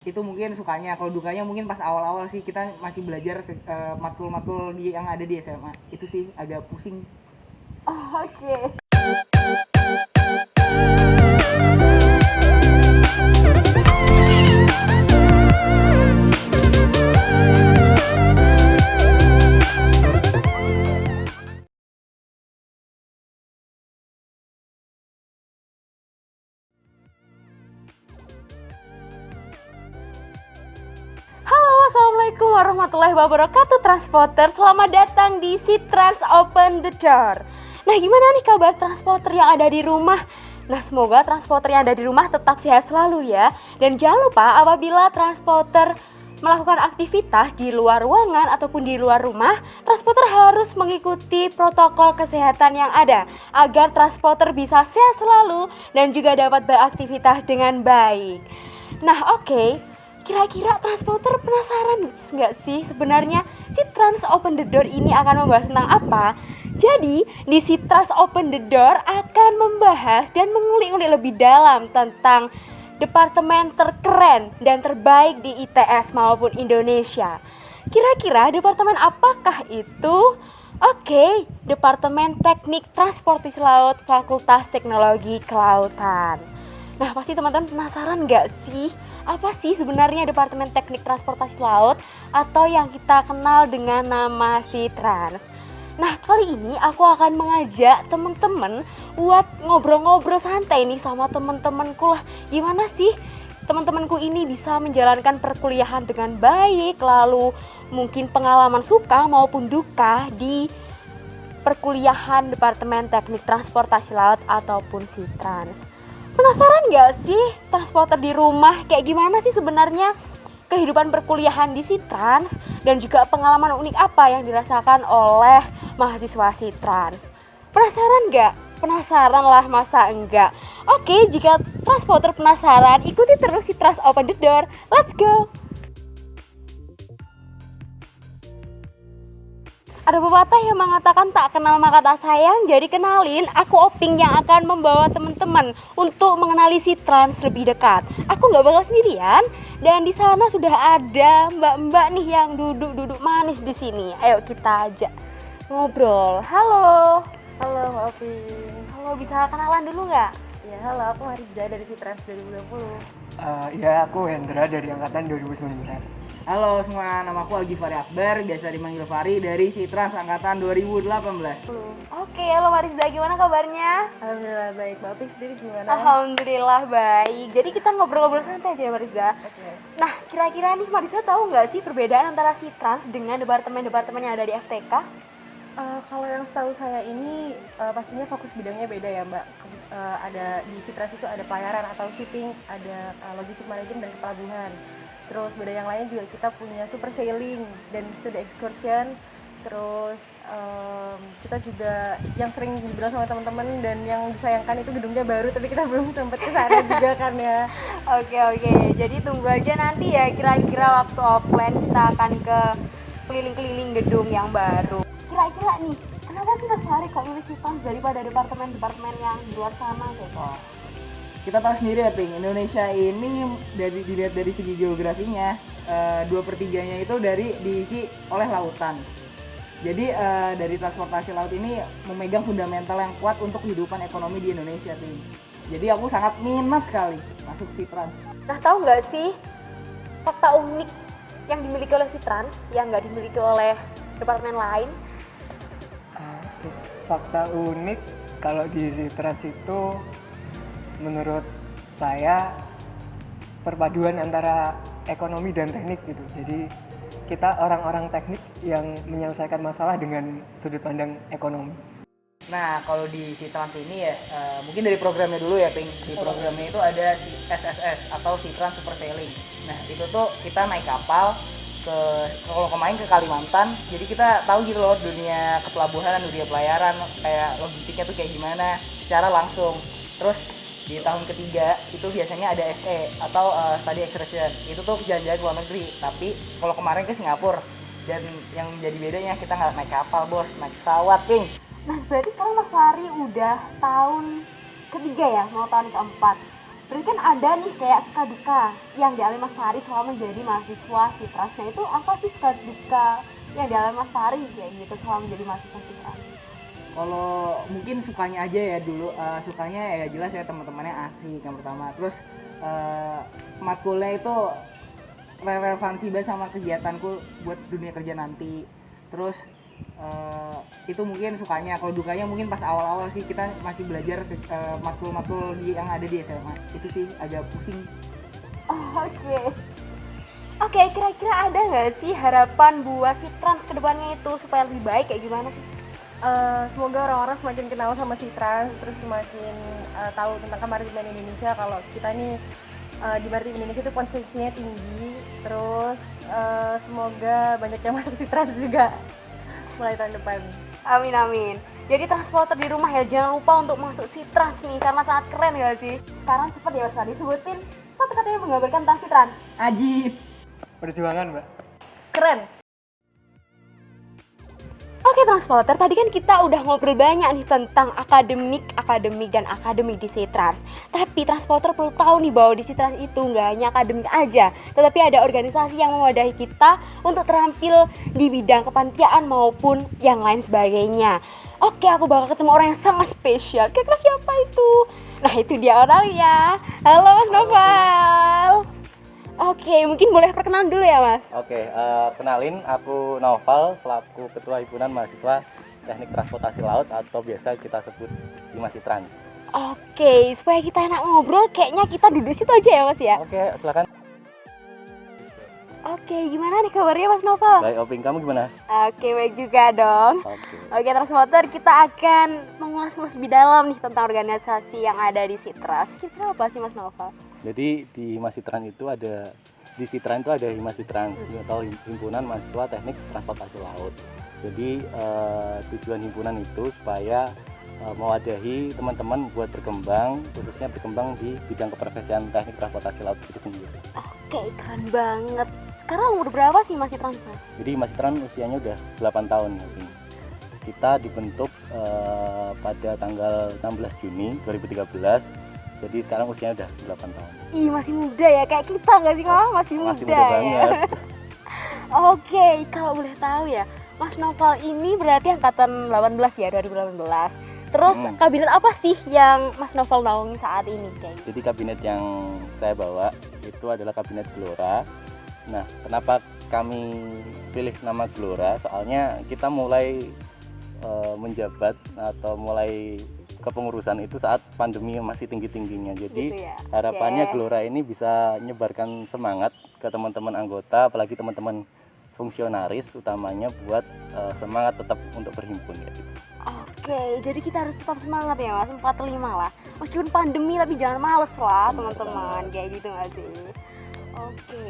Itu mungkin sukanya. Kalau dukanya mungkin pas awal-awal sih kita masih belajar matkul-matkul yang ada di SMA. Itu sih agak pusing. Oh, oke. Halo, assalamualaikum warahmatullahi wabarakatuh transporter. Selamat datang di Sitrans Open the Door. Nah, gimana nih kabar transporter yang ada di rumah? Nah, semoga transporter yang ada di rumah tetap sehat selalu ya. Dan jangan lupa apabila transporter melakukan aktivitas di luar ruangan ataupun di luar rumah, transporter harus mengikuti protokol kesehatan yang ada agar transporter bisa sehat selalu dan juga dapat beraktivitas dengan baik. Nah, oke. Kira-kira transporter penasaran nggak sih sebenarnya Sitrans Open the Door ini akan membahas tentang apa? Jadi, di Sitrans Open the Door akan membahas dan mengulik-ulik lebih dalam tentang departemen terkeren dan terbaik di ITS maupun Indonesia. Kira-kira departemen apakah itu? Oke, Departemen Teknik Transportasi Laut Fakultas Teknologi Kelautan. Nah, pasti teman-teman penasaran nggak sih? Apa sih sebenarnya Departemen Teknik Transportasi Laut atau yang kita kenal dengan nama Sitrans? Nah, kali ini aku akan mengajak teman-teman buat ngobrol-ngobrol santai nih sama teman-temanku lah. Gimana sih teman-temanku ini bisa menjalankan perkuliahan dengan baik, lalu mungkin pengalaman suka maupun duka di perkuliahan Departemen Teknik Transportasi Laut ataupun Sitrans. Penasaran gak sih transporter di rumah kayak gimana sih sebenarnya kehidupan perkuliahan di Sitrans dan juga pengalaman unik apa yang dirasakan oleh mahasiswa Sitrans? Penasaran gak? Penasaran lah, masa enggak? Oke, jika transporter penasaran, ikuti terus Sitrans Open the Door. Let's go! Ada pepatah yang mengatakan tak kenal maka tak sayang. Jadi kenalin, aku Oping yang akan membawa teman-teman untuk mengenali Sitrans lebih dekat. Aku nggak bakal sendirian dan di sana sudah ada mbak-mbak nih yang duduk-duduk manis di sini. Ayo kita ajak ngobrol. Halo. Halo Mbak Oping. Halo, bisa kenalan dulu nggak? Ya halo, aku Harizda dari Sitrans 2020. Ya, aku Hendra dari angkatan 2019. Halo semua, nama aku Algifari Akbar, biasa dipanggil Fari dari Sitrans angkatan 2018. Oke, halo Marizda, gimana kabarnya? Alhamdulillah baik. Mbak Oping sendiri gimana? Alhamdulillah baik. Jadi kita ngobrol-ngobrol santai aja ya Marizda. Oke. Nah, kira-kira nih Marizda tahu nggak sih perbedaan antara Sitrans dengan departemen-departemen yang ada di FTK? Kalau yang setahu saya ini pastinya fokus bidangnya beda ya Mbak. Ada di Sitrans itu ada pelayaran atau shipping, ada logistik maritim dan pelabuhan. Terus beda yang lain juga kita punya super sailing dan studi excursion. Terus kita juga yang sering dibilang sama teman-teman dan yang disayangkan itu gedungnya baru tapi kita belum sempat ke sana juga kan ya. Oke. Jadi tunggu aja nanti ya kira-kira waktu offline kita akan ke keliling-keliling gedung yang baru. Kira-kira nih, kenapa sih Mas Fahri kok milih Sitrans daripada departemen-departemen yang di luar sana gitu? Kita tahu sendiri ya, Ping, Indonesia ini dilihat dari segi geografinya, 2/3-nya itu diisi oleh lautan. Jadi dari transportasi laut ini memegang fundamental yang kuat untuk kehidupan ekonomi di Indonesia, Ping. Jadi aku sangat minat sekali masuk Sitrans. Nah, tahu nggak sih fakta unik yang dimiliki oleh Sitrans yang nggak dimiliki oleh departemen lain? Fakta unik kalau di Sitrans itu menurut saya perpaduan antara ekonomi dan teknik gitu. Jadi kita orang-orang teknik yang menyelesaikan masalah dengan sudut pandang ekonomi. Nah, kalau di Sitrans ini ya, mungkin dari programnya dulu ya, Ping. Di programnya itu ada SSS atau Sitrans Super Sailing. Nah, itu tuh kita naik kapal kalau kemarin ke Kalimantan, jadi kita tahu gitu loh dunia kepelabuhanan, dunia pelayaran, kayak logistiknya tuh kayak gimana secara langsung. Terus di tahun ketiga itu biasanya ada SE atau study excursion, itu tuh jalan-jalan ke luar negeri. Tapi kalau kemarin ke Singapura, dan yang jadi bedanya kita nggak naik kapal bos, naik pesawat, Ping. Nah, berarti sekarang Mas Fahri udah tahun ketiga ya, mau tahun keempat. Berarti kan ada nih kayak suka duka yang dialami Mas Fahri selama menjadi mahasiswa Citrans. Nah itu apa sih suka duka yang dialami Mas Fahri kayak gitu selama menjadi mahasiswa Citrans? Kalau mungkin sukanya aja ya dulu, sukanya ya jelas ya teman-temannya asik yang pertama. Terus matkulnya itu relevansi banget sama kegiatanku buat dunia kerja nanti. Terus itu mungkin sukanya. Kalau dukanya mungkin pas awal-awal sih kita masih belajar matkul-matkul yang ada di SMA. Itu sih agak pusing. Oh, Oke, kira-kira ada nggak sih harapan buat Citrans ke depannya itu supaya lebih baik kayak gimana sih? Semoga orang-orang semakin kenal sama Citrans, terus semakin tahu tentang kemaritiman Indonesia. Kalau kita nih di maritim Indonesia itu konsentrasinya tinggi. Terus semoga banyak yang masuk Citrans juga mulai tahun depan. Amin amin. Jadi transporter di rumah ya jangan lupa untuk masuk Citrans nih karena sangat keren gak sih? Sekarang cepet ya Mas Fahri sebutin satu kata yang menggambarkan tentang Citrans. Ajib. Perjuangan, Mbak. Keren. Oke transporter, tadi kan kita udah ngobrol banyak nih tentang akademik dan akademi di Citrans. Tapi transporter perlu tahu nih bahwa di Citrans itu nggak hanya akademik aja, tetapi ada organisasi yang mewadahi kita untuk terampil di bidang kepanitiaan maupun yang lain sebagainya. Oke, aku bakal ketemu orang yang sangat spesial. Kira-kira siapa itu? Nah itu dia orangnya. Halo Mas Noval. Oke, mungkin boleh perkenalan dulu ya Mas. Oke, kenalin aku Noval selaku Ketua Himpunan Mahasiswa Teknik Transportasi Laut atau biasa kita sebut Himas Citrans. Oke, supaya kita enak ngobrol, kayaknya kita duduk situ aja ya Mas ya. Oke, silakan. Oke, gimana nih kabarnya Mas Noval? Baik, Oping, kamu gimana? Oke, baik juga dong. Oke, transporter, kita akan mengulas lebih dalam nih tentang organisasi yang ada di Citrans. Kira-kira apa sih Mas Noval? Jadi di Himas Citrans itu ada Himas Citrans atau Himpunan Mahasiswa Teknik Transportasi Laut. Jadi tujuan himpunan itu supaya mewadahi teman-teman buat berkembang, khususnya berkembang di bidang keprofesian teknik transportasi laut itu sendiri. Oke, keren banget. Sekarang umur berapa sih Mas Citrans, Mas? Jadi Himas Citrans usianya udah 8 tahun. Kita dibentuk pada tanggal 16 Juni 2013. Jadi sekarang usianya udah 8 tahun. Ih, masih muda ya, kayak kita nggak sih Kak? Masih muda ya? Banget. Oke, kalau boleh tahu ya, Mas Noval ini berarti angkatan 18 ya, 2018. Terus kabinet apa sih yang Mas Noval naungi saat ini kayak gitu? Jadi kabinet yang saya bawa itu adalah kabinet Gelora. Nah, kenapa kami pilih nama Gelora? Soalnya kita mulai menjabat atau mulai kepengurusan itu saat pandemi masih tinggi-tingginya. Jadi gitu ya? harapannya Gelora ini bisa menyebarkan semangat ke teman-teman anggota, apalagi teman-teman fungsionaris utamanya buat semangat tetap untuk berhimpun ya gitu. Oke, jadi kita harus tetap semangat ya Mas, 45 lah. Meskipun pandemi tapi jangan males lah teman-teman, kayak gitu nggak sih? Oke.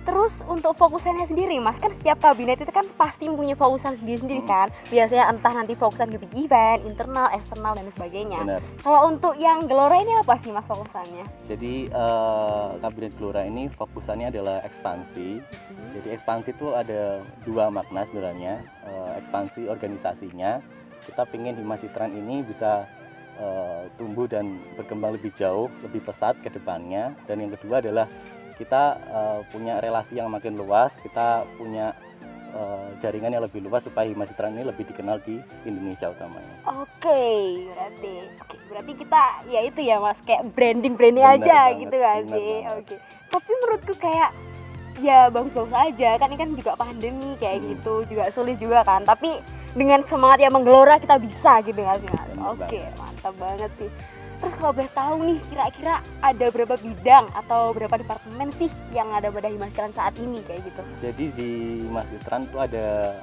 Terus untuk fokusannya sendiri Mas, kan setiap kabinet itu kan pasti punya fokusan sendiri-sendiri kan. Biasanya entah nanti fokusan ke big event, internal, eksternal dan sebagainya. Benar. Kalau untuk yang Gelora ini apa sih Mas fokusannya? Jadi kabinet Gelora ini fokusannya adalah ekspansi. Jadi ekspansi itu ada dua makna sebenarnya. Ekspansi organisasinya, kita ingin Himas Citrans ini bisa tumbuh dan berkembang lebih jauh, lebih pesat ke depannya. Dan yang kedua adalah kita punya relasi yang makin luas, kita punya jaringan yang lebih luas supaya Himas Citrans ini lebih dikenal di Indonesia utamanya. Oke, berarti kita ya itu ya Mas, kayak branding Benar aja banget, gitu gak benar sih? banget. Oke. Tapi menurutku kayak ya bagus-bagus aja kan, ini kan juga pandemi kayak gitu, juga sulit juga kan. Tapi dengan semangat yang menggelora kita bisa gitu gak sih Mas? Benar Oke, banget. mantap banget sih. Terus kalau boleh tahu nih, kira-kira ada berapa bidang atau berapa departemen sih yang ada pada Himas Citrans saat ini kayak gitu? Jadi di Himas Citrans itu ada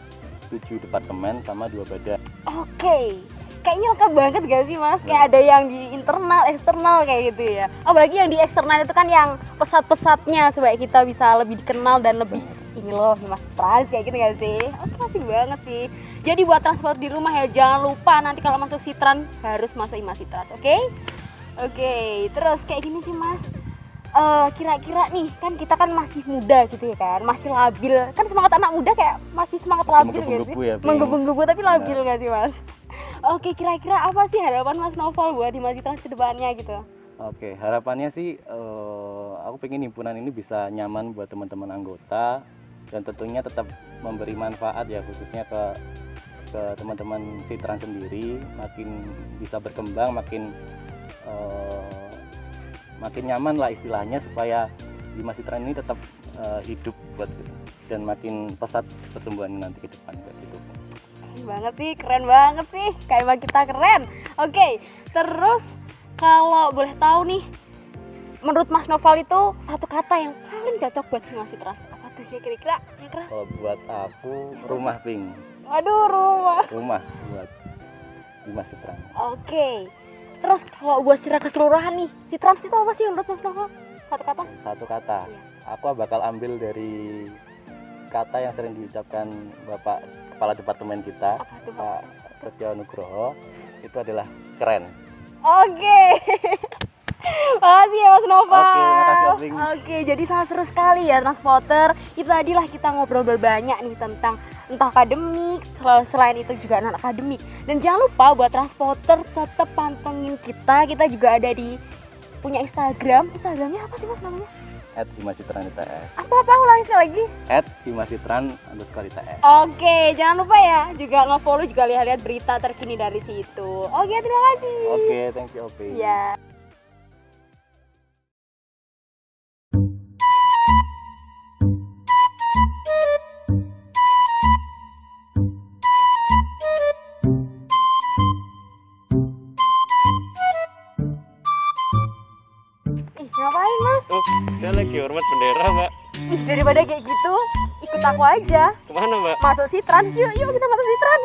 7 departemen sama 2 badan. Oke, kayaknya lengkap banget gak sih Mas? Kayak ada yang di internal, eksternal kayak gitu ya. Apalagi yang di eksternal itu kan yang pesat-pesatnya supaya kita bisa lebih dikenal dan lebih ini loh Himas Citrans kayak gitu gak sih? Oke, asik banget sih. Jadi buat transport di rumah ya jangan lupa nanti kalau masuk Citrans harus masuk Himas Citrans, oke? Oke, terus kayak gini sih Mas. Kira-kira nih kan kita kan masih muda gitu ya kan, masih labil. Kan semangat anak muda kayak masih semangat Masih labil gak sih? menggebu-gebu ya, Bing. Menggebu-gebu tapi labil gak sih Mas? Oke, kira-kira apa sih harapan Mas Noval buat Himas Citrans ke depannya gitu? Oke, harapannya sih aku pengen himpunan ini bisa nyaman buat teman-teman anggota dan tentunya tetap memberi manfaat ya, khususnya ke teman-teman Sitran sendiri, makin bisa berkembang, makin nyaman lah istilahnya, supaya Himas Sitran ini tetap hidup buat gitu, dan makin pesat pertumbuhannya nanti ke depan kayak gitu. Keren banget sih, kayak Bang kita keren. Oke, terus kalau boleh tahu nih, menurut Mas Noval itu satu kata yang paling cocok buat Himas Sitran apa tuh kira-kira? Yang keras? Kalau buat aku rumah, Ping. Aduh, Rumah buat Himas Sitran. Oke. Terus kalau buat secara keseluruhan nih, Sitran itu apa sih menurut Mas Noval? Satu kata? Satu kata. Iya. Aku bakal ambil dari kata yang sering diucapkan Bapak Kepala Departemen kita, Apa tuh, Pak Setio Nugroho. Itu adalah keren. Oke. Makasih ya Mas Noval. Oke, makasih, Oping. Oke, jadi sangat seru sekali ya Transporter. Itu tadilah kita ngobrol banyak nih tentang entah akademik, selain itu juga non akademik. Dan jangan lupa buat Transporter tetap pantengin kita. Kita juga ada di punya Instagram. Instagramnya apa sih Mas namanya? @himasitran_its. Apa ulangi sekali lagi? @himasitran_its. Oke, jangan lupa ya juga nge-follow, juga lihat-lihat berita terkini dari situ. Oke, terima kasih. Oke, thank you, Oping. Ya. Ngapain Mas? Saya lagi hormat bendera, Mbak. Daripada kayak gitu, ikut aku aja. Kemana, Mbak? Masuk Sitran, yuk kita masuk Sitran.